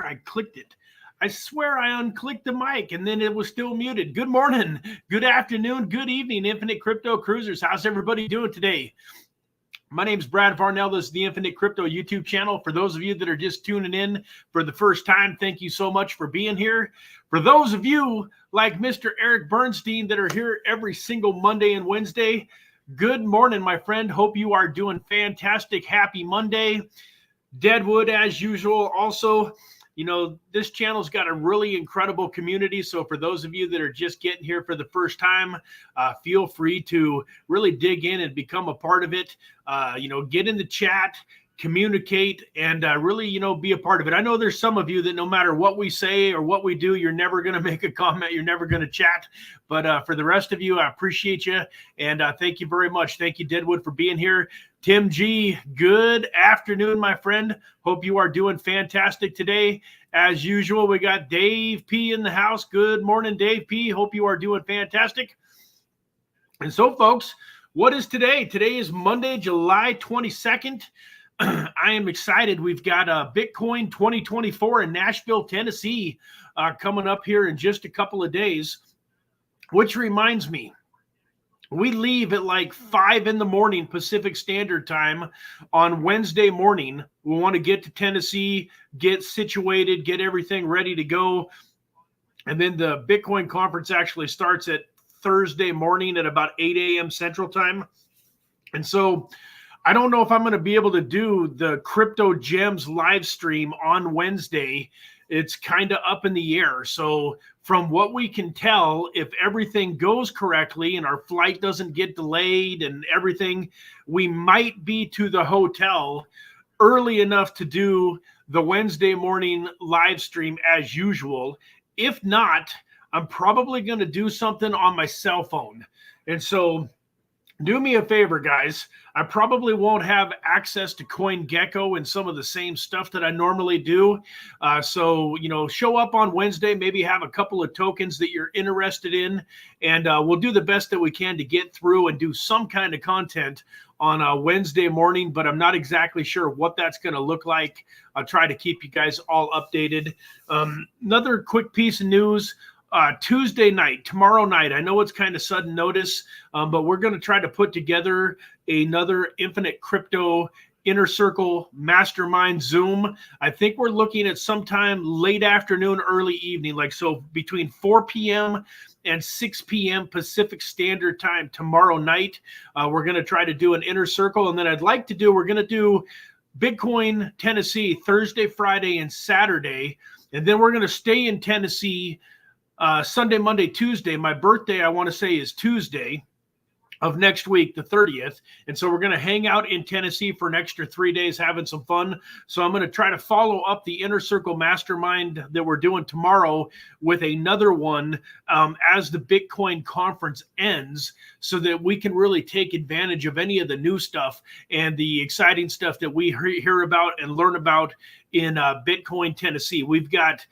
I clicked it. I swear I unclicked the mic and then it was still muted. Good morning, good afternoon, good evening, Infinite Crypto Cruisers. How's everybody doing today? My name is Brad Varnell. This is the Infinite Crypto YouTube channel. For those of you that are just tuning in for the first time, thank you so much for being here. For those of you like Mr. Eric Bernstein that are here every single Monday and Wednesday, good morning, my friend. Hope you are doing fantastic. Happy Monday. Deadwood, as usual. Also, you know, this channel's got a really incredible community. So for those of you that are just getting here for the first time, feel free to really dig in and become a part of it. You know, get in the chat, communicate, and really, you know, be a part of it. I know there's some of you that no matter what we say or what we do, you're never going to make a comment. You're never going to chat. But for the rest of you, I appreciate you. And thank you very much. Thank you, Deadwood, for being here. Tim G, good afternoon, my friend. Hope you are doing fantastic today. As usual, we got Dave P in the house. Good morning, Dave P. Hope you are doing fantastic. And so, folks, what is today? Today is Monday, July 22nd. I am excited. We've got Bitcoin 2024 in Nashville, Tennessee coming up here in just a couple of days, which reminds me, we leave at like 5 in the morning Pacific Standard Time on Wednesday morning. We want to get to Tennessee, get situated, get everything ready to go. And then the Bitcoin conference actually starts at Thursday morning at about 8 a.m. Central Time. And so I don't know if I'm going to be able to do the Crypto Gems live stream on Wednesday. It's kind of up in the air. So from what we can tell, if everything goes correctly and our flight doesn't get delayed and everything, we might be to the hotel early enough to do the Wednesday morning live stream as usual. If not, I'm probably going to do something on my cell phone. And so do me a favor, guys. I probably won't have access to CoinGecko and some of the same stuff that I normally do. So, you know, show up on Wednesday, maybe have a couple of tokens that you're interested in, and we'll do the best that we can to get through and do some kind of content on a Wednesday morning, but I'm not exactly sure what that's going to look like. I'll try to keep you guys all updated. Another quick piece of news. Tuesday night, tomorrow night, I know it's kind of sudden notice, but we're going to try to put together another Infinite Crypto Inner Circle Mastermind Zoom. I think we're looking at sometime late afternoon, early evening, like so between 4 p.m. and 6 p.m. Pacific Standard Time tomorrow night. We're going to try to do an Inner Circle, and then we're going to do Bitcoin Tennessee Thursday, Friday, and Saturday, and then we're going to stay in Tennessee Sunday, Monday, Tuesday. My birthday, I want to say, is Tuesday of next week, the 30th. And so we're going to hang out in Tennessee for an extra 3 days, having some fun. So I'm going to try to follow up the Inner Circle Mastermind that we're doing tomorrow with another one as the Bitcoin conference ends, so that we can really take advantage of any of the new stuff and the exciting stuff that we hear about and learn about in Bitcoin Tennessee. We've got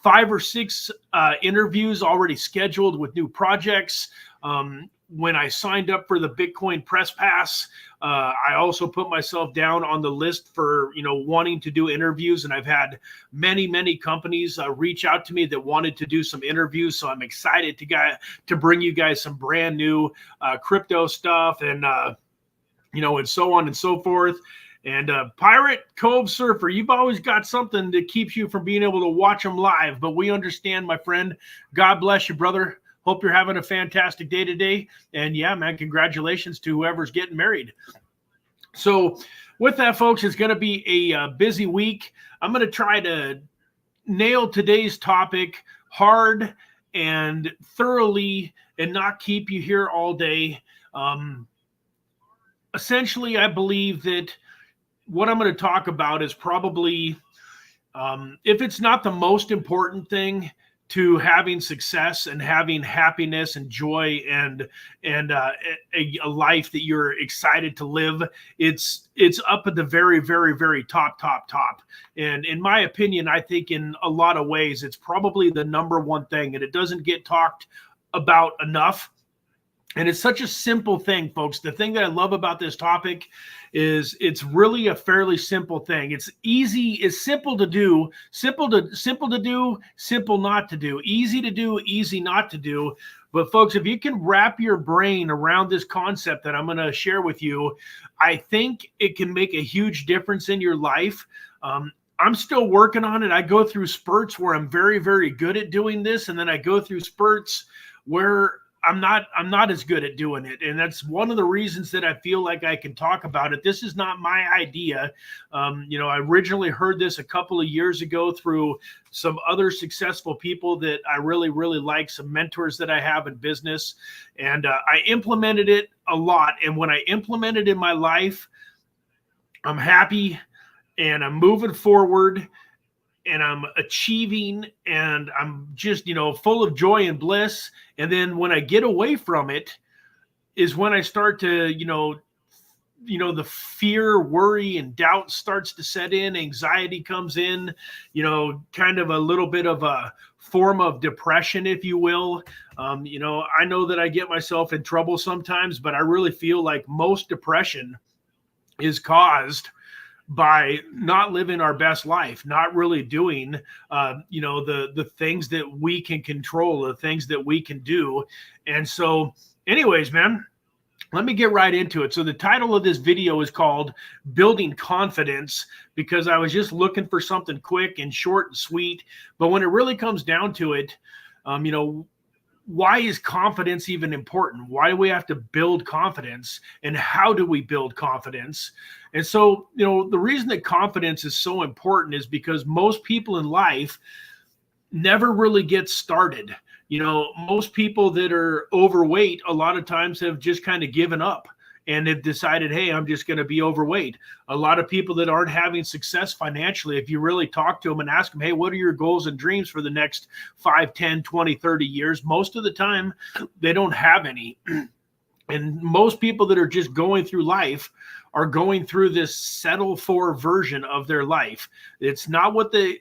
5 or 6 interviews already scheduled with new projects. When I signed up for the Bitcoin Press Pass, I also put myself down on the list for, you know, wanting to do interviews. And I've had many companies reach out to me that wanted to do some interviews. So I'm excited to bring you guys some brand new crypto stuff and, you know, and so on and so forth. And Pirate Cove Surfer, you've always got something that keeps you from being able to watch them live. But we understand, my friend. God bless you, brother. Hope you're having a fantastic day today. And yeah, man, congratulations to whoever's getting married. So with that, folks, it's going to be a busy week. I'm going to try to nail today's topic hard and thoroughly and not keep you here all day. Essentially, I believe that what I'm going to talk about is probably, if it's not the most important thing to having success and having happiness and joy and a life that you're excited to live, it's up at the very top. And in my opinion, I think in a lot of ways, it's probably the number one thing, and it doesn't get talked about enough. And it's such a simple thing, folks. The thing that I love about this topic is it's really a fairly simple thing. It's easy, it's simple to do, simple to do, simple not to do, easy to do, easy not to do. But folks, if you can wrap your brain around this concept that I'm going to share with you, I think it can make a huge difference in your life. I'm still working on it. I go through spurts where I'm very, very good at doing this, and then I go through spurts where I'm not as good at doing it. And that's one of the reasons that I feel like I can talk about it. This is not my idea. I originally heard this a couple of years ago through some other successful people that I really, really like, some mentors that I have in business. And I implemented it a lot. And when I implement it in my life, I'm happy and I'm moving forward and I'm achieving and I'm just, full of joy and bliss. And then when I get away from it is when I start to, the fear, worry, and doubt starts to set in. Anxiety comes in, kind of a little bit of a form of depression, if you will. I know that I get myself in trouble sometimes, but I really feel like most depression is caused by not living our best life, not really doing, the things that we can control, the things that we can do. And so anyways, man, let me get right into it. So the title of this video is called Building Confidence, because I was just looking for something quick and short and sweet. But when it really comes down to it, why is confidence even important? Why do we have to build confidence, and how do we build confidence? And so, the reason that confidence is so important is because most people in life never really get started. Most people that are overweight a lot of times have just kind of given up and have decided, hey, I'm just going to be overweight. A lot of people that aren't having success financially, if you really talk to them and ask them, hey, what are your goals and dreams for the next 5, 10, 20, 30 years? Most of the time, they don't have any. And most people that are just going through life are going through this settle for version of their life. It's not what they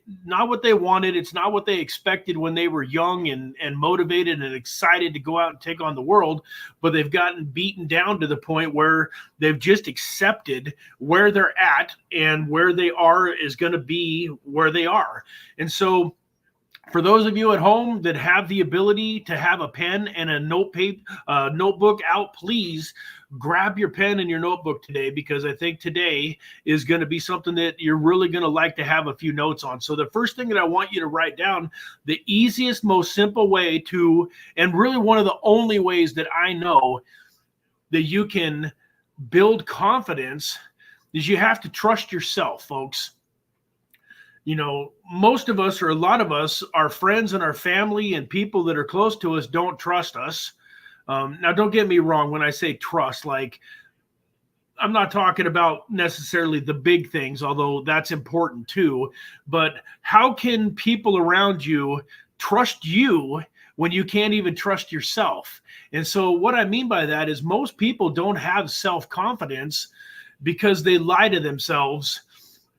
wanted. It's not what they expected when they were young and motivated and excited to go out and take on the world, but they've gotten beaten down to the point where they've just accepted where they're at, and where they are is going to be where they are. And so for those of you at home that have the ability to have a pen and a notebook out, please grab your pen and your notebook today, because I think today is going to be something that you're really going to like to have a few notes on. So the first thing that I want you to write down, the easiest, most simple way to, and really one of the only ways that I know that you can build confidence, is you have to trust yourself, folks. Most of us, or a lot of us, our friends and our family and people that are close to us don't trust us. Now, don't get me wrong. When I say trust, like, I'm not talking about necessarily the big things, although that's important too. But how can people around you trust you when you can't even trust yourself? And so what I mean by that is most people don't have self-confidence because they lie to themselves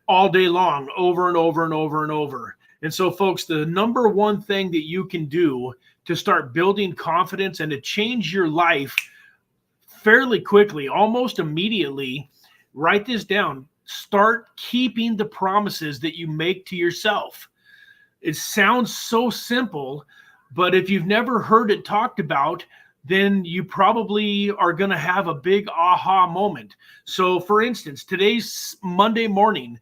all day long, over and over and over and over. And so, folks, the number one thing that you can do to start building confidence and to change your life fairly quickly, almost immediately, write this down. Start keeping the promises that you make to yourself. It sounds so simple, but if you've never heard it talked about, then you probably are going to have a big aha moment. So, for instance, today's Monday morning.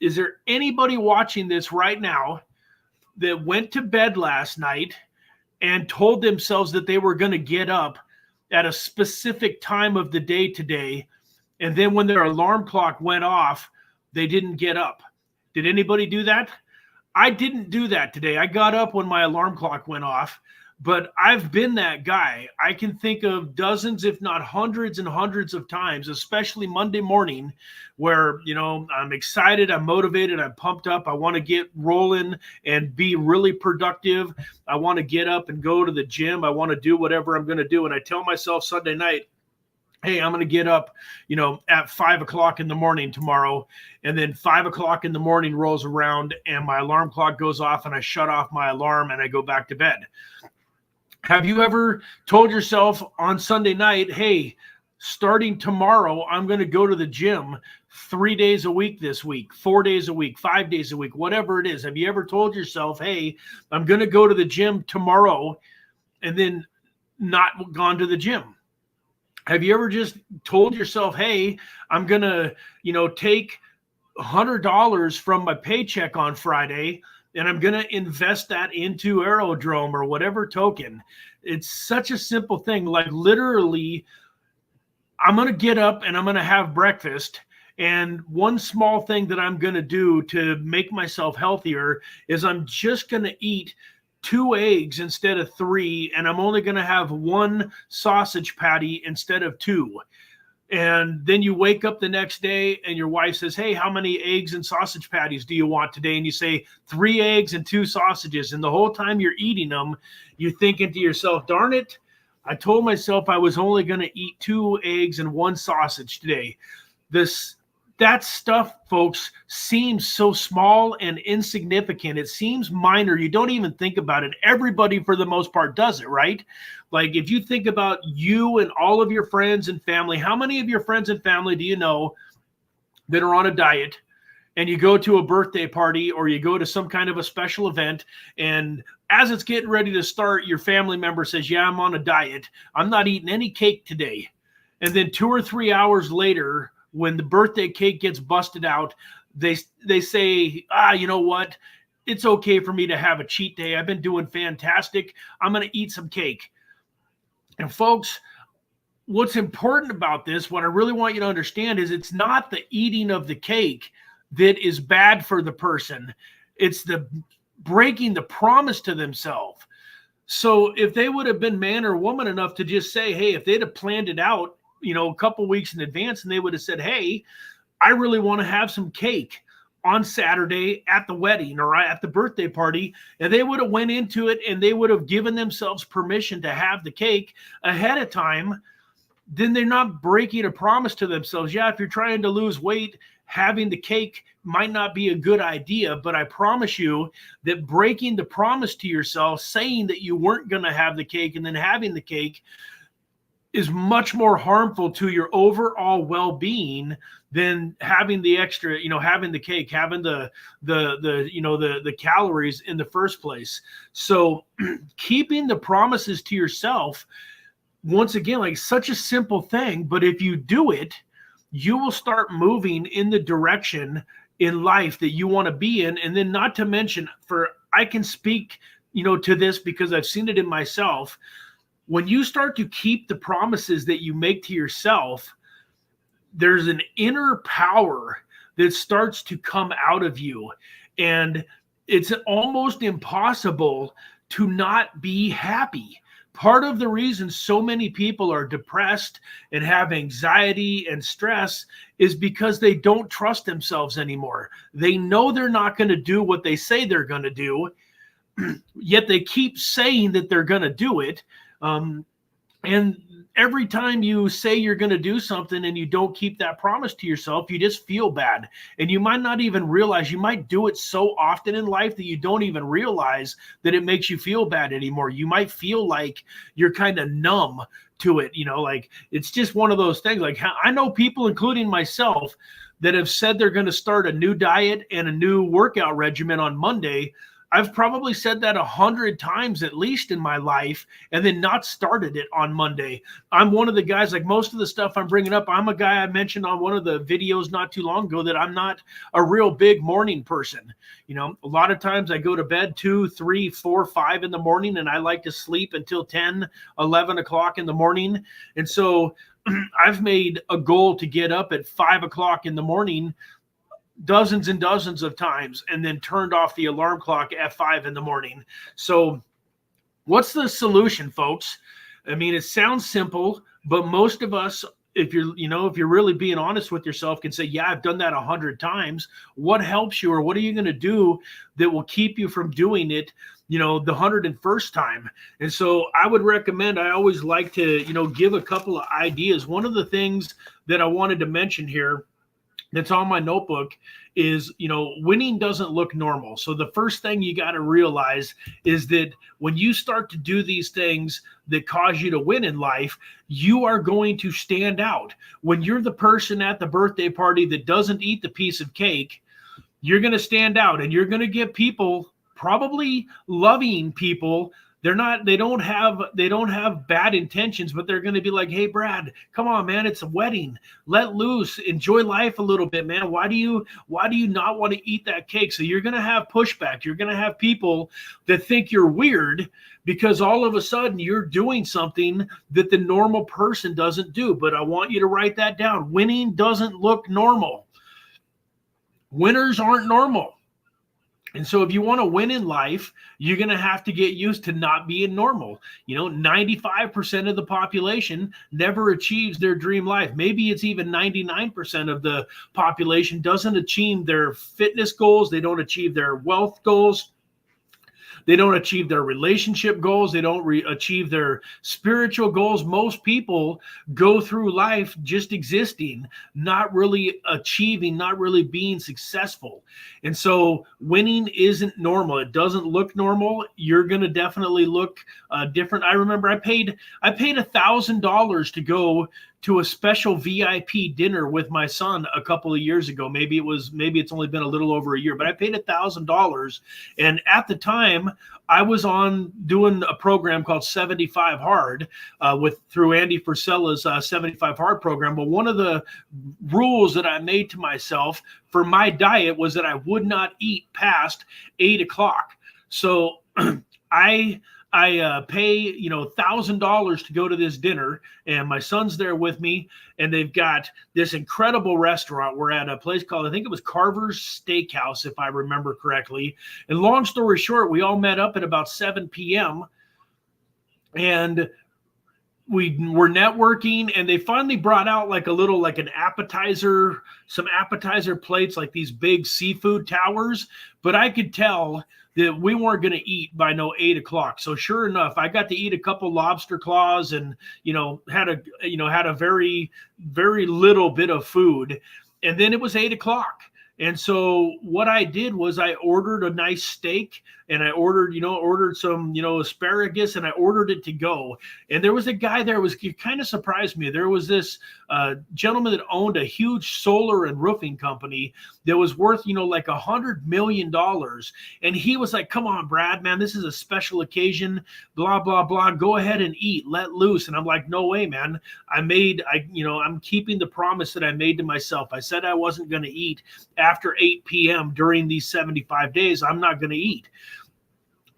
Is there anybody watching this right now that went to bed last night and told themselves that they were going to get up at a specific time of the day today, and then when their alarm clock went off, they didn't get up? Did anybody do that? I didn't do that today. I got up when my alarm clock went off, but I've been that guy. I can think of dozens, if not hundreds and hundreds of times, especially Monday morning, where, I'm excited, I'm motivated, I'm pumped up. I want to get rolling and be really productive. I want to get up and go to the gym. I want to do whatever I'm going to do. And I tell myself Sunday night, hey, I'm going to get up, at 5 o'clock in the morning tomorrow. And then 5 o'clock in the morning rolls around and my alarm clock goes off and I shut off my alarm and I go back to bed. Have you ever told yourself on Sunday night, hey, starting tomorrow, I'm going to go to the gym 3 days a week this week, 4 days a week, 5 days a week, whatever it is? Have you ever told yourself, hey, I'm going to go to the gym tomorrow, and then not gone to the gym? Have you ever just told yourself, hey, I'm going to, take $100 from my paycheck on Friday, and I'm going to invest that into Aerodrome or whatever token? It's such a simple thing. Like, literally, I'm going to get up and I'm going to have breakfast. And one small thing that I'm going to do to make myself healthier is I'm just going to eat 2 eggs instead of 3, and I'm only going to have 1 sausage patty instead of 2. And then you wake up the next day and your wife says, hey, how many eggs and sausage patties do you want today? And you say 3 eggs and 2 sausages. And the whole time you're eating them, you're thinking to yourself, darn it, I told myself I was only going to eat 2 eggs and 1 sausage today. That stuff, folks, seems so small and insignificant. It seems minor. You don't even think about it. Everybody, for the most part, does it, right? Like, if you think about you and all of your friends and family, how many of your friends and family do you know that are on a diet, and you go to a birthday party or you go to some kind of a special event, and as it's getting ready to start, your family member says, yeah, I'm on a diet. I'm not eating any cake today. And then 2 or 3 hours later, when the birthday cake gets busted out, they say, you know what? It's okay for me to have a cheat day. I've been doing fantastic. I'm going to eat some cake. And folks, what's important about this, what I really want you to understand, is it's not the eating of the cake that is bad for the person. It's the breaking the promise to themselves. So if they would have been man or woman enough to just say, hey, if they'd have planned it out, a couple weeks in advance, and they would have said, hey, I really want to have some cake on Saturday at the wedding or at the birthday party, and they would have went into it and they would have given themselves permission to have the cake ahead of time, then they're not breaking a promise to themselves. Yeah, if you're trying to lose weight, having the cake might not be a good idea, but I promise you that breaking the promise to yourself, saying that you weren't going to have the cake and then having the cake, is much more harmful to your overall well-being than having the extra, having the cake, having the calories in the first place. So keeping the promises to yourself, once again, like, such a simple thing, but if you do it, you will start moving in the direction in life that you want to be in. And then, not to mention, I can speak, to this because I've seen it in myself. When you start to keep the promises that you make to yourself, there's an inner power that starts to come out of you. And it's almost impossible to not be happy. Part of the reason so many people are depressed and have anxiety and stress is because they don't trust themselves anymore. They know they're not going to do what they say they're going to do, yet they keep saying that they're going to do it. And every time you say you're going to do something and you don't keep that promise to yourself, you just feel bad. And you might not even realize, you might do it so often in life that you don't even realize that it makes you feel bad anymore. You might feel like you're kind of numb to it. Like, it's just one of those things. Like, I know people, including myself, that have said they're going to start a new diet and a new workout regimen on Monday. I've probably said that 100 times at least in my life, and then not started it on Monday. I'm one of the guys, like most of the stuff I'm bringing up, I'm a guy, I mentioned on one of the videos not too long ago, that I'm not a real big morning person. A lot of times I go to bed 2, 3, 4, 5 in the morning, and I like to sleep until 10, 11 o'clock in the morning. And so I've made a goal to get up at 5 o'clock in the morning dozens and dozens of times, and then turned off the alarm clock at 5 in the morning. So what's the solution, folks? I mean, it sounds simple, but most of us, if you're really being honest with yourself, can say, yeah, I've done that 100 times. What helps you, or what are you going to do that will keep you from doing it, the 101st time? And so I would recommend, I always like to, give a couple of ideas. One of the things that I wanted to mention here that's on my notebook is, winning doesn't look normal. So the first thing you got to realize is that when you start to do these things that cause you to win in life, you are going to stand out. When you're the person at the birthday party that doesn't eat the piece of cake, you're going to stand out, and you're going to get people, probably loving people. They don't have bad intentions, but they're going to be like, hey, Brad, come on, man, it's a wedding. Let loose, enjoy life a little bit, man. Why do you not want to eat that cake? So you're going to have pushback. You're going to have people that think you're weird because all of a sudden you're doing something that the normal person doesn't do. But I want you to write that down. Winning doesn't look normal. Winners aren't normal. And so if you want to win in life, you're going to have to get used to not being normal. 95% of the population never achieves their dream life. Maybe it's even 99% of the population doesn't achieve their fitness goals. They don't achieve their wealth goals. They don't achieve their relationship goals. They don't achieve their spiritual goals. Most people go through life just existing, not really achieving, not really being successful. And so winning isn't normal. It doesn't look normal. You're going to definitely look different. I remember I paid $1,000 to go to a special VIP dinner with my son a couple of years ago. Maybe it's only been a little over a year, but I paid $1,000. And at the time I was doing a program called 75 Hard through Andy Frisella's 75 Hard program. But one of the rules that I made to myself for my diet was that I would not eat past 8 o'clock. So I pay, $1,000 to go to this dinner, and my son's there with me, and they've got this incredible restaurant. We're at a place called, I think it was Carver's Steakhouse, if I remember correctly. And long story short, we all met up at about 7 p.m. and we were networking, and they finally brought out an appetizer, some appetizer plates, like these big seafood towers. But I could tell that we weren't going to eat by 8 o'clock. So sure enough, I got to eat a couple lobster claws and, had a very, very little bit of food. And then it was 8 o'clock. And so what I did was I ordered a nice steak, and I ordered some, asparagus, and I ordered it to go. And there was a guy there, it kind of surprised me. There was this gentleman that owned a huge solar and roofing company that was worth, like $100 million. And he was like, come on, Brad, man, this is a special occasion, blah, blah, blah. Go ahead and eat, let loose. And I'm like, no way, man. I'm keeping the promise that I made to myself. I said I wasn't going to eat after 8 p.m. during these 75 days. I'm not going to eat.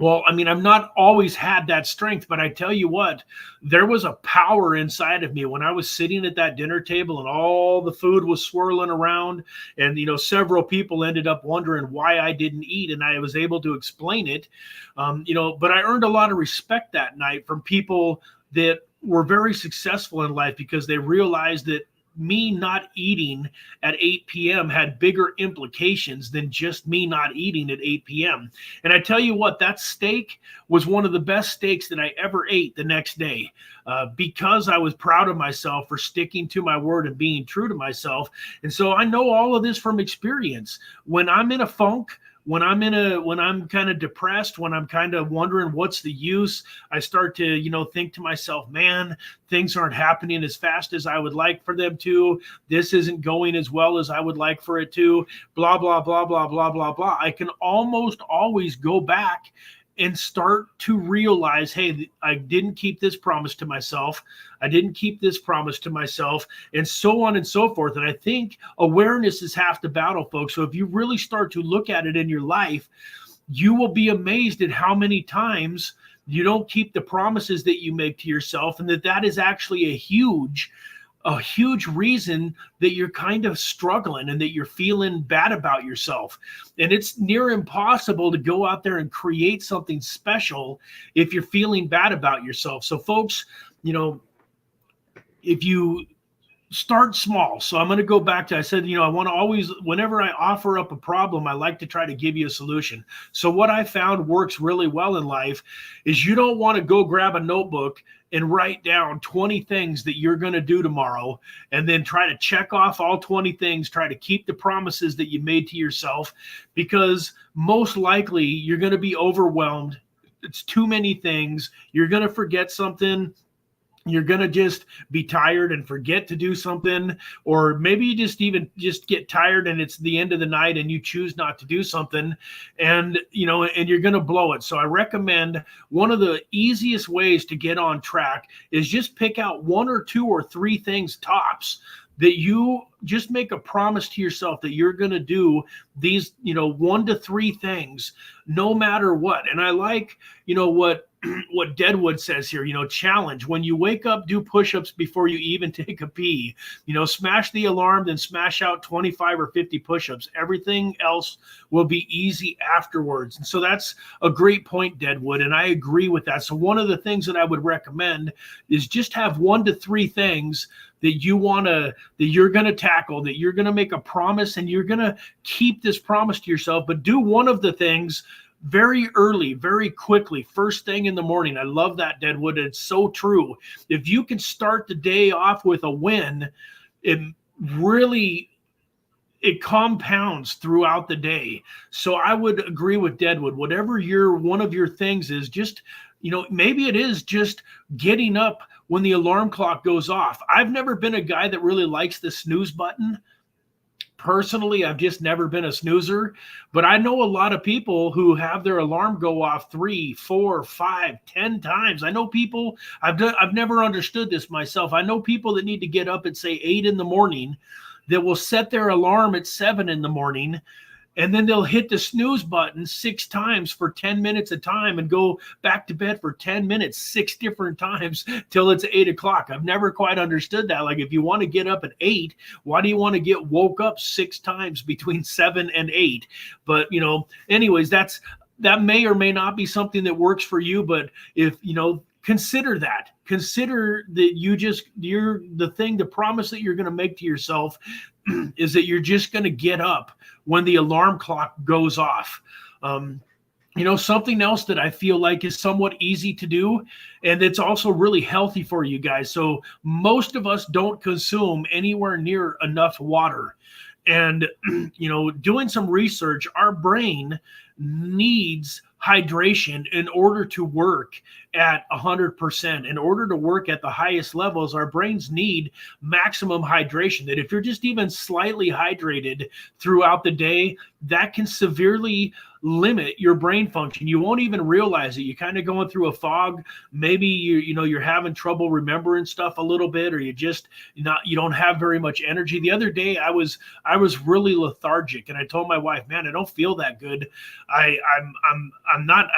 Well, I've not always had that strength, but I tell you what, there was a power inside of me when I was sitting at that dinner table and all the food was swirling around, and, several people ended up wondering why I didn't eat, and I was able to explain it. But I earned a lot of respect that night from people that were very successful in life, because they realized that me not eating at 8 p.m. had bigger implications than just me not eating at 8 p.m. And I tell you what, that steak was one of the best steaks that I ever ate the next day, because I was proud of myself for sticking to my word and being true to myself. And so I know all of this from experience. When I'm in a funk, when I'm kind of depressed, when I'm kind of wondering what's the use, I start to, think to myself, man, things aren't happening as fast as I would like for them to. This isn't going as well as I would like for it to, blah, blah, blah, blah, blah, blah, blah. I can almost always go back and start to realize, hey, I didn't keep this promise to myself. I didn't keep this promise to myself, and so on and so forth. And I think awareness is half the battle, folks. So if you really start to look at it in your life, you will be amazed at how many times you don't keep the promises that you make to yourself, and that is actually a huge reason that you're kind of struggling and that you're feeling bad about yourself. And it's near impossible to go out there and create something special if you're feeling bad about yourself. So folks, if you start small. So I'm going to go back to, I said, I want to always, whenever I offer up a problem, I like to try to give you a solution. So what I found works really well in life is you don't want to go grab a notebook and write down 20 things that you're going to do tomorrow, and then try to check off all 20 things. Try to keep the promises that you made to yourself, because most likely you're going to be overwhelmed. It's too many things. You're going to forget something. You're going to just be tired and forget to do something, or maybe you just get tired and it's the end of the night and you choose not to do something, and you're going to blow it. So I recommend one of the easiest ways to get on track is just pick out 1 or 2 or 3 things tops that you just make a promise to yourself that you're going to do these, 1 to 3 things, no matter what. And I like, what Deadwood says here, challenge. When you wake up, do push-ups before you even take a pee. Smash the alarm, then smash out 25 or 50 push-ups. Everything else will be easy afterwards. And so that's a great point, Deadwood, and I agree with that. So one of the things that I would recommend is just have 1 to 3 things that you're going to tackle, that you're going to make a promise, and you're going to keep this promise to yourself. But do one of the things very early, very quickly, first thing in the morning. I love that, Deadwood. It's so true. If you can start the day off with a win, it compounds throughout the day. So I would agree with Deadwood. Whatever one of your things is, just, maybe it is just getting up when the alarm clock goes off. I've never been a guy that really likes the snooze button. Personally, I've just never been a snoozer, but I know a lot of people who have their alarm go off 3, 4, 5, 10 times. I know people, I've never understood this myself. I know people that need to get up at, say, 8 in the morning, that will set their alarm at 7 in the morning, and then they'll hit the snooze button 6 times for 10 minutes a time and go back to bed for 10 minutes, 6 different times till it's 8 o'clock. I've never quite understood that. Like, if you want to get up at 8, why do you want to get woke up 6 times between 7 and 8? But, anyways, that may or may not be something that works for you. But if, consider that. Consider that the promise that you're going to make to yourself is that you're just going to get up when the alarm clock goes off. Something else that I feel like is somewhat easy to do, and it's also really healthy for you guys. So most of us don't consume anywhere near enough water. And, doing some research, our brain needs hydration in order to work at 100%. In order to work at the highest levels, our brains need maximum hydration. That if you're just even slightly hydrated throughout the day, that can severely limit your brain function. You won't even realize it. You're kind of going through a fog. Maybe you're having trouble remembering stuff a little bit, or you don't have very much energy. The other day I was really lethargic, and I told my wife, man, I don't feel that good. I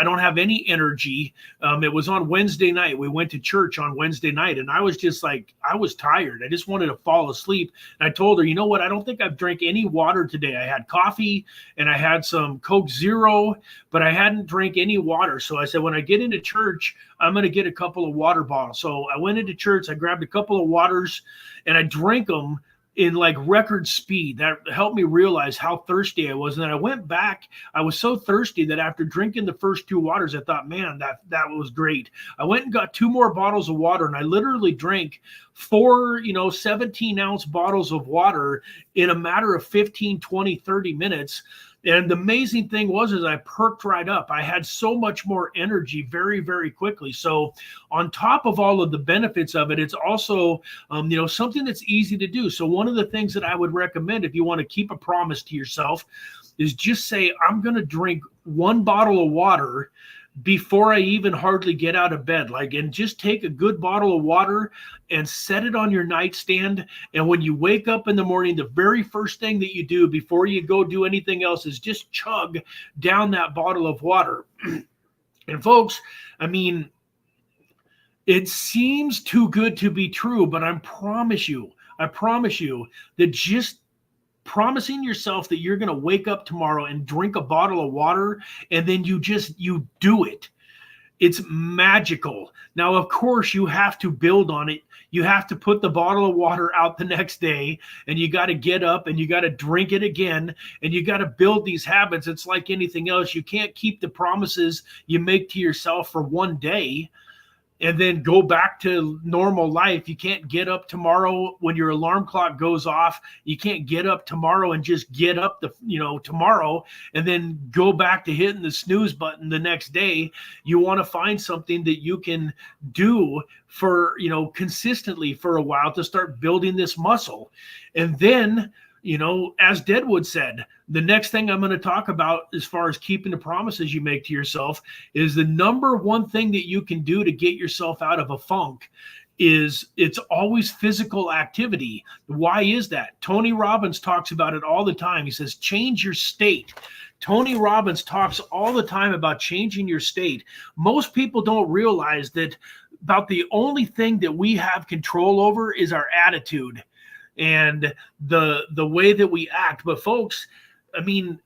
don't have any energy. It was on Wednesday night. We went to church on Wednesday night, and I was just like, I was tired. I just wanted to fall asleep. And I told her, you know what? I don't think I've drank any water today. I had coffee and I had some Coke Zero, but I hadn't drank any water. So I said, when I get into church, I'm going to get a couple of water bottles. So I went into church, I grabbed a couple of waters, and I drank them in like record speed. That helped me realize how thirsty I was. And then I went back. I was so thirsty that after drinking the first 2 waters, I thought, man, that was great. I went and got 2 more bottles of water, and I literally drank 4, 17-ounce bottles of water in a matter of 15, 20, 30 minutes. And the amazing thing was I perked right up. I had so much more energy very, very quickly. So on top of all of the benefits of it, it's also, something that's easy to do. So one of the things that I would recommend, if you want to keep a promise to yourself, is just say, I'm going to drink 1 bottle of water before I even hardly get out of bed. And just take a good bottle of water and set it on your nightstand. And when you wake up in the morning, the very first thing that you do before you go do anything else is just chug down that bottle of water. And folks, I mean, it seems too good to be true, but I promise you that just promising yourself that you're going to wake up tomorrow and drink a bottle of water, and then you do it. It's magical. Now, of course, you have to build on it. You have to put the bottle of water out the next day, and you got to get up and you got to drink it again, and you got to build these habits. It's like anything else. You can't keep the promises you make to yourself for one day. and then go back to normal life. You can't get up tomorrow when your alarm clock goes off. You can't get up tomorrow and just get up tomorrow and then go back to hitting the snooze button the next day. You want to find something that you can do for, consistently for a while to start building this muscle. And then, as Deadwood said, the next thing I'm going to talk about as far as keeping the promises you make to yourself is the number one thing that you can do to get yourself out of a funk is it's always physical activity. Why is that? Tony Robbins talks about it all the time. He says, change your state. Tony Robbins talks all the time about changing your state. Most people don't realize that about the only thing that we have control over is our attitude and the way that we act. But folks, I mean,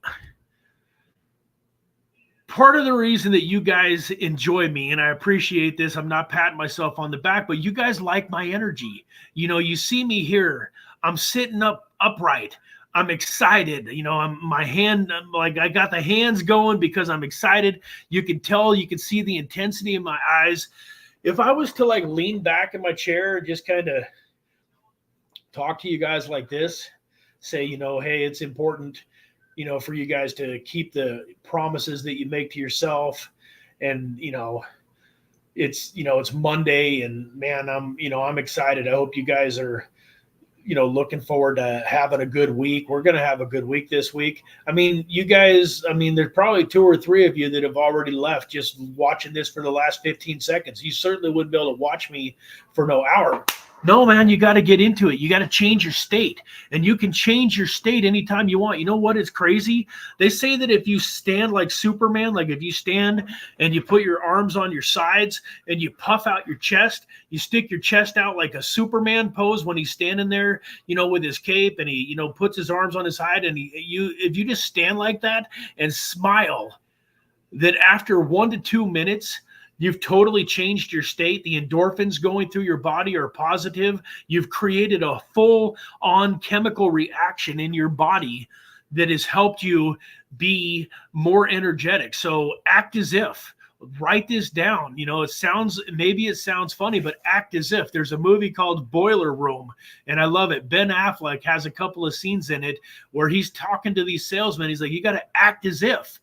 part of the reason that you guys enjoy me, and I appreciate this, I'm not patting myself on the back, but you guys like my energy. You see me here, I'm sitting upright. I'm excited. I got the hands going because I'm excited. You can tell, you can see the intensity in my eyes. If I was to lean back in my chair and just kind of talk to you guys like this, say, hey, it's important, for you guys to keep the promises that you make to yourself. And, it's Monday and man, I'm excited. I hope you guys are, looking forward to having a good week. We're going to have a good week this week. I mean, you guys, there's probably 2 or 3 of you that have already left just watching this for the last 15 seconds. You certainly wouldn't be able to watch me for no hour. No, man, you got to get into it. You got to change your state, and you can change your state anytime you want. You know what is crazy? They say that if you stand like Superman, like if you stand and you put your arms on your sides and you puff out your chest, you stick your chest out like a Superman pose when he's standing there, with his cape, and he, puts his arms on his side, and if you just stand like that and smile, that after 1 to 2 minutes, you've totally changed your state. The endorphins going through your body are positive. You've created a full-on chemical reaction in your body that has helped you be more energetic. So act as if. Write this down. Maybe it sounds funny, but act as if. There's a movie called Boiler Room, and I love it. Ben Affleck has a couple of scenes in it where he's talking to these salesmen. He's like, you got to act as if,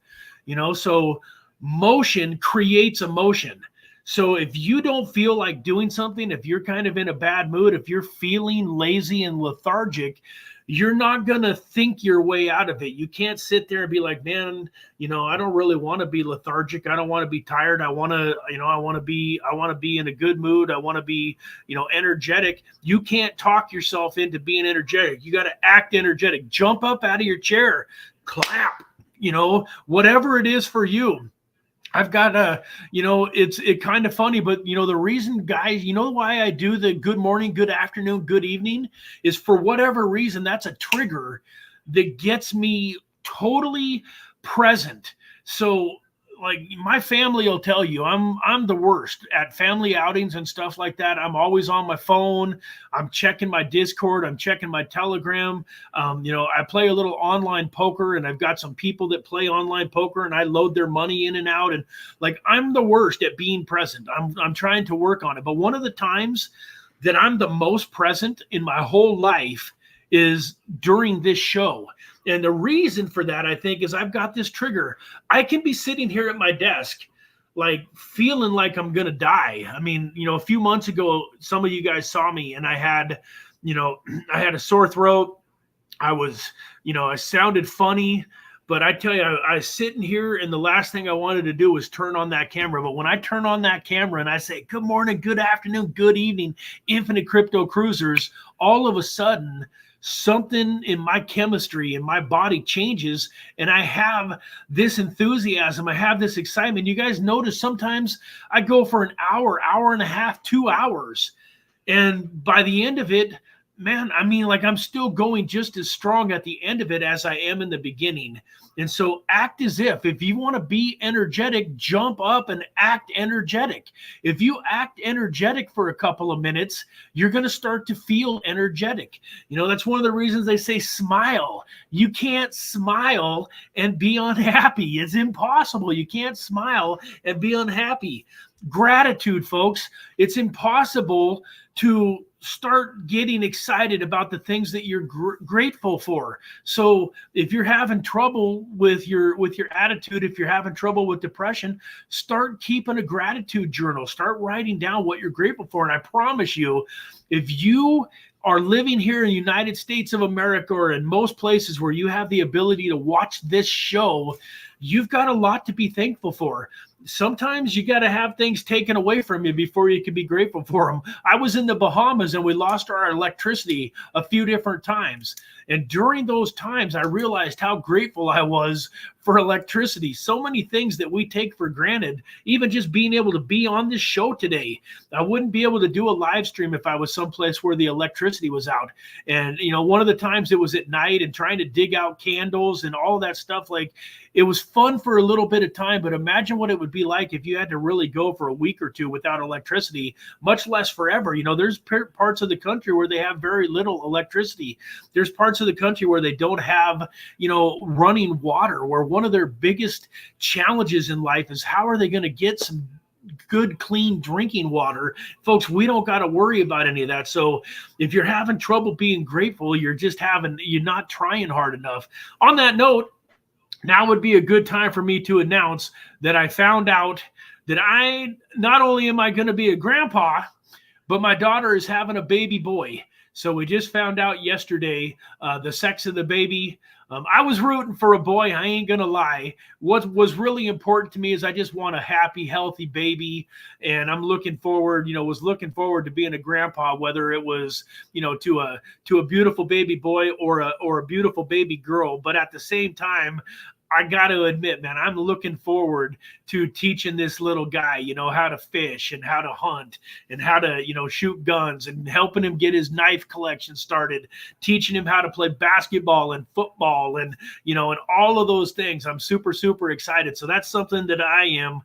so motion creates emotion. So if you don't feel like doing something, if you're kind of in a bad mood, if you're feeling lazy and lethargic, you're not going to think your way out of it. You can't sit there and be like, man, I don't really want to be lethargic. I don't want to be tired. I want to be in a good mood. I want to be, energetic. You can't talk yourself into being energetic. You got to act energetic. Jump up out of your chair, clap, whatever it is for you. I've got it's kind of funny, but the reason, guys, why I do the good morning, good afternoon, good evening is for whatever reason, that's a trigger that gets me totally present. So my family will tell you I'm the worst at family outings and stuff like that. I'm always on my phone. I'm checking my Discord. I'm checking my Telegram. I play a little online poker, and I've got some people that play online poker, and I load their money in and out. And I'm the worst at being present. I'm trying to work on it. But one of the times that I'm the most present in my whole life is during this show. And the reason for that, I think, is I've got this trigger. I can be sitting here at my desk, feeling like I'm going to die. A few months ago, some of you guys saw me, and I had a sore throat. I sounded funny, but I tell you, I was sitting here, and the last thing I wanted to do was turn on that camera. But when I turn on that camera and I say, good morning, good afternoon, good evening, Infinite Crypto Cruisers, all of a sudden, something in my chemistry and my body changes, and I have this enthusiasm. I have this excitement. You guys notice sometimes I go for an hour, hour and a half, 2 hours. And by the end of it, man, I'm still going just as strong at the end of it as I am in the beginning. And so act as if you want to be energetic, jump up and act energetic. If you act energetic for a couple of minutes, you're going to start to feel energetic. That's one of the reasons they say smile. You can't smile and be unhappy. It's impossible. You can't smile and be unhappy. Gratitude, folks. It's impossible to start getting excited about the things that you're grateful for. So if you're having trouble with your attitude, if you're having trouble with depression, start keeping a gratitude journal. Start writing down what you're grateful for. And I promise you, if you are living here in the United States of America or in most places where you have the ability to watch this show, you've got a lot to be thankful for. Sometimes you got to have things taken away from you before you can be grateful for them. I was in the Bahamas and we lost our electricity a few different times. And during those times, I realized how grateful I was for electricity. So many things that we take for granted, even just being able to be on this show today. I wouldn't be able to do a live stream if I was someplace where the electricity was out. And, you know, one of the times it was at night and trying to dig out candles and all that stuff, like it was fun for a little bit of time, but imagine what it would be like if you had to really go for a week or two without electricity, much less forever. You know, there's parts of the country where they have very little electricity. There's parts of the country where they don't have, you know, running water, where one of their biggest challenges in life is how are they going to get some good, clean drinking water. Folks, we don't got to worry about any of that. So if you're having trouble being grateful, you're not trying hard enough. On that note, now would be a good time for me to announce that I found out that not only am I going to be a grandpa, but my daughter is having a baby boy. So we just found out yesterday the sex of the baby. I was rooting for a boy. I ain't going to lie. What was really important to me is I just want a happy, healthy baby. And I'm looking forward to being a grandpa, whether it was, you know, to a beautiful baby boy or a beautiful baby girl. But at the same time, I got to admit, man, I'm looking forward to teaching this little guy, you know, how to fish and how to hunt and how to, you know, shoot guns, and helping him get his knife collection started, teaching him how to play basketball and football and, you know, and all of those things. I'm super, super excited. So that's something that I am,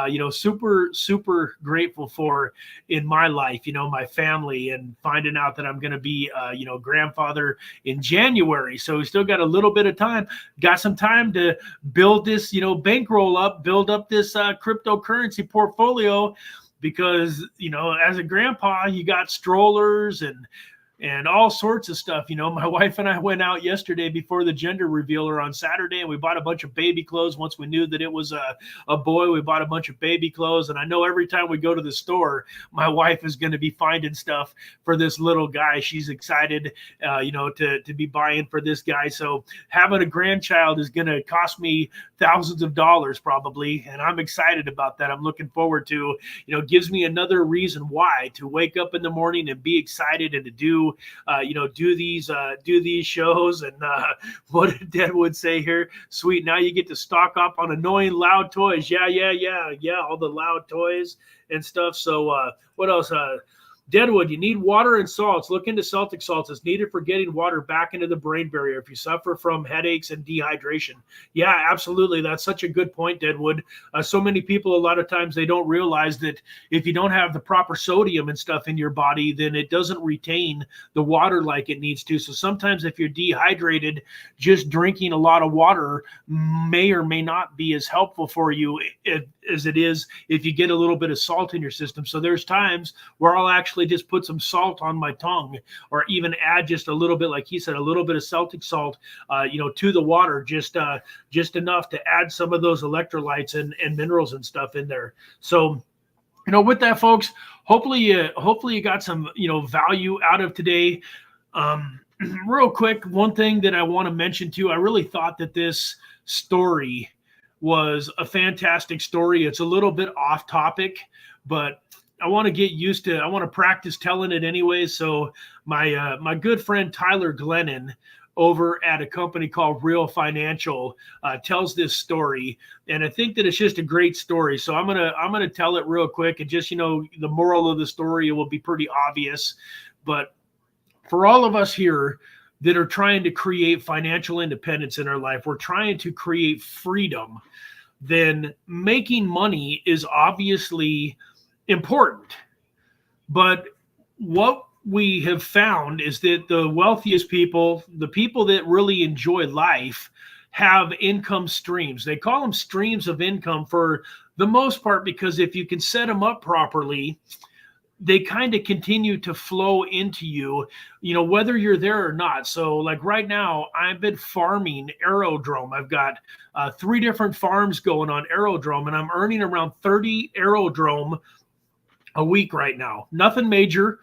you know, super, super grateful for in my life, you know, my family, and finding out that I'm going to be, you know, grandfather in January. So we still got a little bit of time, got some time to build this, you know, bankroll up, build up this cryptocurrency portfolio, because, you know, as a grandpa, you got strollers and all sorts of stuff. You know, my wife and I went out yesterday before the gender revealer on Saturday, and we bought a bunch of baby clothes. Once we knew that it was a boy, we bought a bunch of baby clothes. And I know every time we go to the store, my wife is going to be finding stuff for this little guy. She's excited, you know, to be buying for this guy. So having a grandchild is going to cost me thousands of dollars probably. And I'm excited about that. I'm looking forward to, you know, gives me another reason why to wake up in the morning and be excited and to do these shows. And what did Deadwood say here? Sweet. Now you get to stock up on annoying loud toys. Yeah. All the loud toys and stuff. So what else? Deadwood, you need water and salts. Look into Celtic salts. It's needed for getting water back into the brain barrier if you suffer from headaches and dehydration. Yeah, absolutely. That's such a good point, Deadwood. So many people, a lot of times, they don't realize that if you don't have the proper sodium and stuff in your body, then it doesn't retain the water like it needs to. So sometimes if you're dehydrated, just drinking a lot of water may or may not be as helpful for you as it is if you get a little bit of salt in your system. So there's times where I'll actually just put some salt on my tongue, or even add just a little bit, like he said, a little bit of Celtic salt, you know, to the water, just enough to add some of those electrolytes and minerals and stuff in there. So, you know, with that, folks, hopefully you got some, you know, value out of today. Real quick, one thing that I want to mention too, I really thought that this story was a fantastic story. It's a little bit off topic, but I want to practice telling it anyway. So my good friend Tyler Glennon over at a company called Real Financial tells this story, and I think that it's just a great story. So I'm gonna tell it real quick, and just, you know, the moral of the story, it will be pretty obvious, but for all of us here that are trying to create financial independence in our life, we're trying to create freedom, then making money is obviously important. But what we have found is that the wealthiest people, the people that really enjoy life, have income streams. They call them streams of income for the most part, because if you can set them up properly, they kind of continue to flow into you, whether you're there or not. So like right now, I've been farming aerodrome. I've got 3 different farms going on aerodrome, and I'm earning around 30 aerodrome a week right now. Nothing major.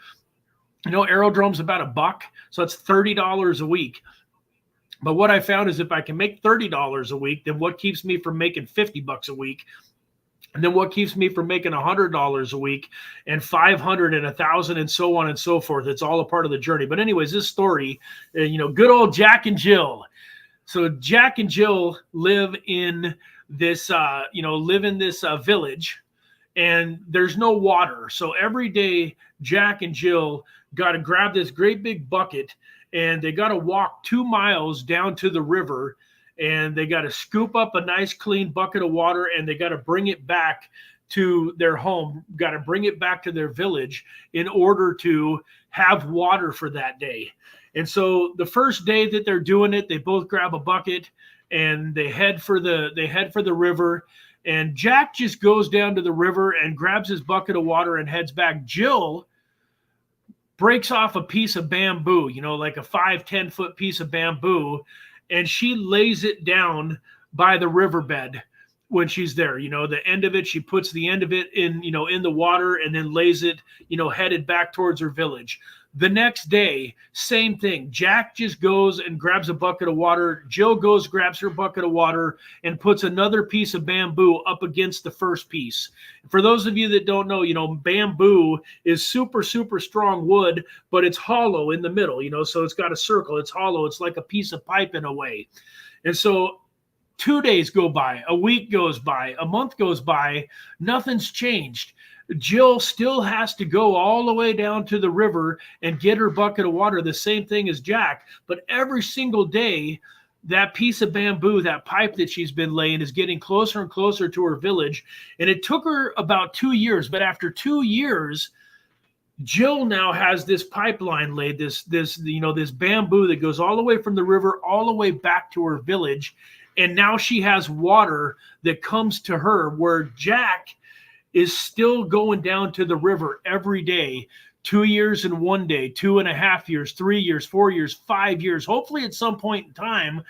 Aerodrome's about $1, so that's $30 a week. But what I found is if I can make $30 a week, then what keeps me from making $50 a week? And then what keeps me from making $100 a week and $500 and $1,000 and so on and so forth? It's all a part of the journey. But anyways, this story, good old Jack and Jill. So Jack and Jill live in this, village, and there's no water. So every day, Jack and Jill got to grab this great big bucket, and they got to walk 2 miles down to the river, and they got to scoop up a nice clean bucket of water, and they got to bring it back to their home, got to bring it back to their village in order to have water for that day. And so the first day that they're doing it, they both grab a bucket and they head for the river. And Jack just goes down to the river and grabs his bucket of water and heads back. Jill breaks off a piece of bamboo, like a 5-10 foot piece of bamboo, and she lays it down by the riverbed when she's there. The end of it, she puts the end of it in the water and then lays it, headed back towards her village. The next day, same thing. Jack just goes and grabs a bucket of water. Jill goes, grabs her bucket of water, and puts another piece of bamboo up against the first piece. For those of you that don't know, bamboo is super, super strong wood, but it's hollow in the middle, so it's got a circle. It's hollow. It's like a piece of pipe in a way. And so 2 days go by, a week goes by, a month goes by, nothing's changed. Jill still has to go all the way down to the river and get her bucket of water, the same thing as Jack. But every single day, that piece of bamboo, that pipe that she's been laying, is getting closer and closer to her village. And it took her about 2 years. But after 2 years, Jill now has this pipeline laid, this bamboo that goes all the way from the river all the way back to her village. And now she has water that comes to her, where Jack is still going down to the river every day. 2 years and 1 day, 2.5 years, 3 years, 4 years, 5 years. Hopefully at some point in time,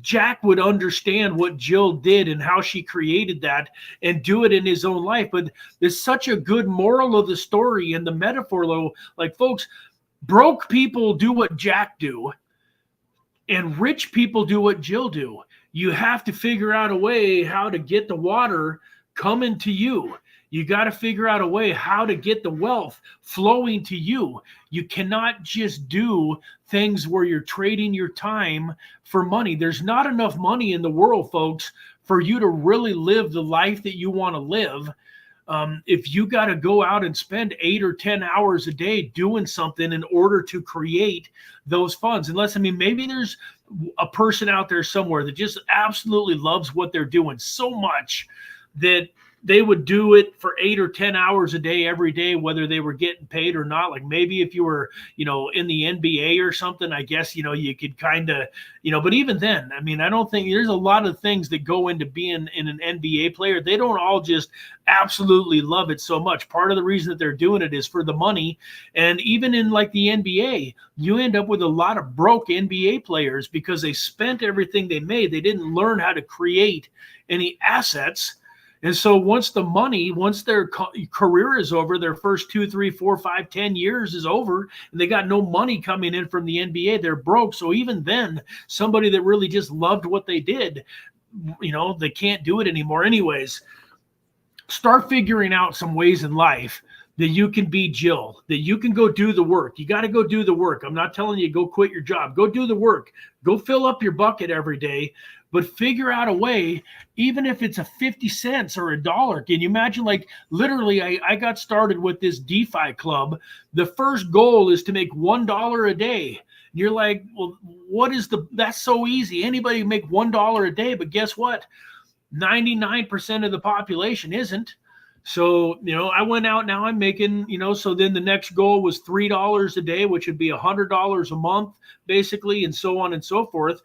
Jack would understand what Jill did and how she created that and do it in his own life. But there's such a good moral of the story and the metaphor, though. Like, folks, broke people do what Jack do, and rich people do what Jill do. You have to figure out a way how to get the water coming to you. You got to figure out a way how to get the wealth flowing to you. You cannot just do things where you're trading your time for money. There's not enough money in the world, folks, for you to really live the life that you want to live. If you got to go out and spend 8 or 10 hours a day doing something in order to create those funds, maybe there's a person out there somewhere that just absolutely loves what they're doing so much that they would do it for 8 or 10 hours a day every day, whether they were getting paid or not. Like maybe if you were, in the NBA or something, I guess, you could kind of, but even then, I don't think there's a lot of things that go into being in an NBA player. They don't all just absolutely love it so much. Part of the reason that they're doing it is for the money. And even in like the NBA, you end up with a lot of broke NBA players because they spent everything they made. They didn't learn how to create any assets. And so once their career is over, their first 2, 3, 4, 5, 10 years is over, and they got no money coming in from the NBA, they're broke. So even then, somebody that really just loved what they did, they can't do it anymore. Anyways, start figuring out some ways in life that you can be Jill, that you can go do the work. You got to go do the work. I'm not telling you go quit your job. Go do the work. Go fill up your bucket every day. But figure out a way, even if it's a 50 cents or $1. Can you imagine, like literally, I got started with this DeFi club. The first goal is to make $1 a day. And you're like, well, that's so easy. Anybody can make $1 a day, but guess what? 99% of the population isn't. So, I went out, now I'm making, so then the next goal was $3 a day, which would be $100 a month, basically, and so on and so forth.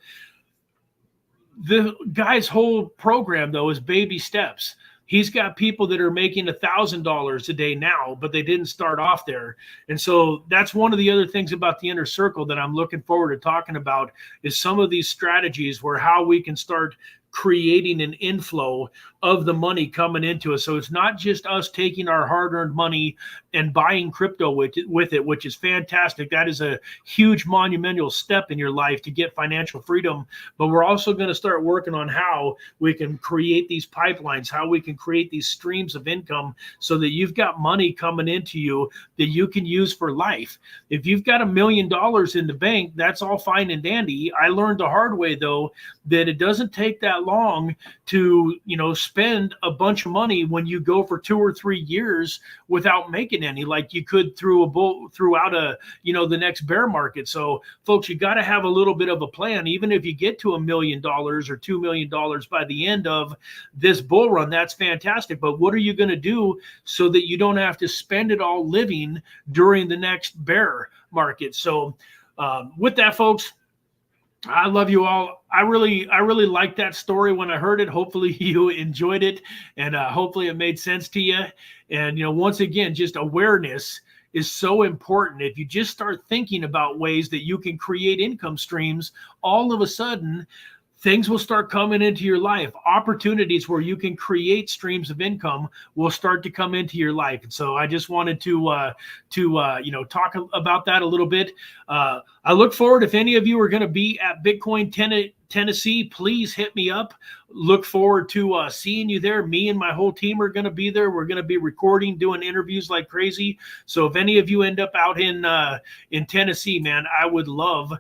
The guy's whole program, though, is baby steps. He's got people that are making $1,000 a day now, but they didn't start off there. And so that's one of the other things about the inner circle that I'm looking forward to talking about, is some of these strategies where how we can start creating an inflow of the money coming into us. So it's not just us taking our hard-earned money and buying crypto with it, which is fantastic. That is a huge monumental step in your life to get financial freedom. But we're also going to start working on how we can create these pipelines, how we can create these streams of income so that you've got money coming into you that you can use for life. If you've got $1 million in the bank, that's all fine and dandy. I learned the hard way, though, that it doesn't take that long to, spend a bunch of money when you go for 2 or 3 years without making any, like you could throughout the next bear market. So folks, you got to have a little bit of a plan. Even if you get to $1 million or $2 million by the end of this bull run, that's fantastic. But what are you going to do so that you don't have to spend it all living during the next bear market? So with that, folks, I love you all. I really liked that story when I heard it. Hopefully you enjoyed it, and hopefully it made sense to you. And, once again, just awareness is so important. If you just start thinking about ways that you can create income streams, all of a sudden things will start coming into your life. Opportunities where you can create streams of income will start to come into your life. And so I just wanted to talk about that a little bit. I look forward, if any of you are going to be at Bitcoin Tennessee, please hit me up. Look forward to seeing you there. Me and my whole team are going to be there. We're going to be recording, doing interviews like crazy. So if any of you end up out in Tennessee, man, I would love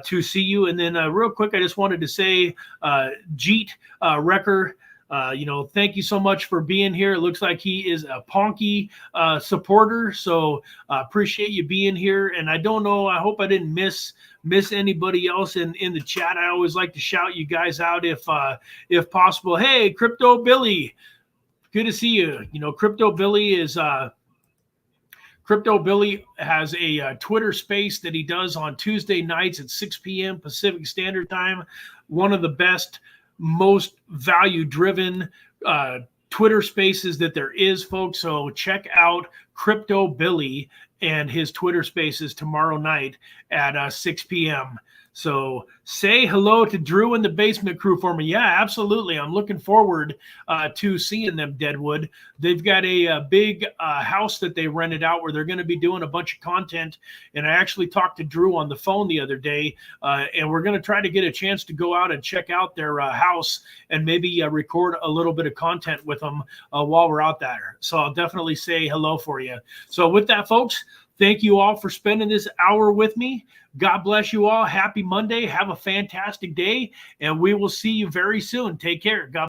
to see you. And then real quick, I just wanted to say, Jeet Wrecker, thank you so much for being here. It looks like he is a Ponky supporter. So appreciate you being here. And I don't know, I hope I didn't miss anybody else in the chat. I always like to shout you guys out if possible. Hey, Crypto Billy, good to see you. Crypto Billy has a Twitter space that he does on Tuesday nights at 6 p.m. Pacific Standard Time. One of the best, most value-driven Twitter spaces that there is, folks. So check out Crypto Billy and his Twitter spaces tomorrow night at 6 p.m. So say hello to Drew and the Basement Crew for me. Yeah, absolutely. I'm looking forward to seeing them, Deadwood. They've got a big house that they rented out where they're going to be doing a bunch of content. And I actually talked to Drew on the phone the other day, and we're going to try to get a chance to go out and check out their house and maybe record a little bit of content with them while we're out there. So I'll definitely say hello for you. So with that, folks, thank you all for spending this hour with me. God bless you all. Happy Monday. Have a fantastic day, and we will see you very soon. Take care. God